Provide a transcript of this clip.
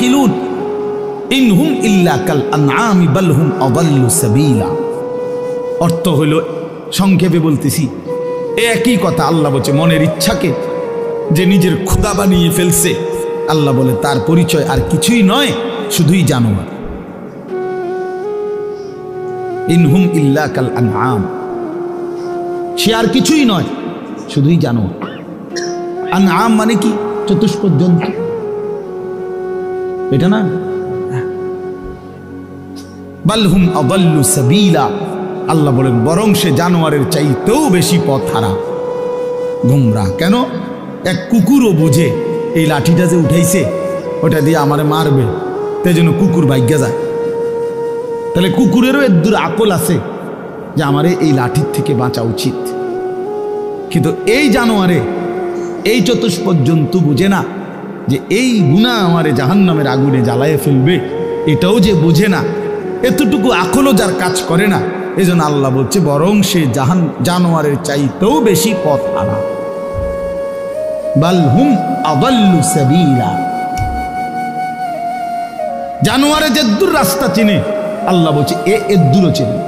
ইয়াকিলুন ইনহুম ইল্লা কাল আনআমি বাল হুম আযাল্লু সাবিলা। অর্থ হলো, সংক্ষেপে বলতেছি, একই কথা। আল্লাহ বলছে মনের ইচ্ছাকে যে নিজের খোদা বানিয়ে ফেলছে, আল্লাহ বলে তার পরিচয় আর কিছুই নয়, শুধুই জানোয়ার। ইনহুম ইল্লা কাল আনআম, সে আর কিছুই নয়, শুধুই জানোয়ার। আনআম মানে কি? চতুষ্পদ জন্তু, এটা না? বাল হুম আযাল্লু সাবিলা, আল্লাহ বলেন বরং সে জানোয়ারের চাইতেও বেশি পথ হারা, গুমরাহ। কেন? এক কুকুরও বুঝে এই লাঠিটা যে উঠাইছে ওটা দিয়ে আমারে মারবে, তাই জন্য কুকুর ভাগ্যা যায়। তাহলে কুকুরেরও এদ্দুর আকল আছে যে আমারে এই লাঠির থেকে বাঁচা উচিত, কিন্তু এই জানোয়ারে, এই চতুষ্পদ জন্তু বুঝে না যে এই গুনাহ আমারে জাহান্নামের আগুনে জ্বালায়ে ফেলবে, এটাও যে বুঝে না, এতটুকু আকলও যার কাজ করে না, এজন্য আল্লাহ বলছে বরং সে জানোয়ারের চাইতেও বেশি পথ হারা। বাল হুম আযাল্লু সাবিলা, জানোয়ারে যেদ্দুর রাস্তা চিনে, আল্লাহ বলছে এ এদ্দুরও চেনে।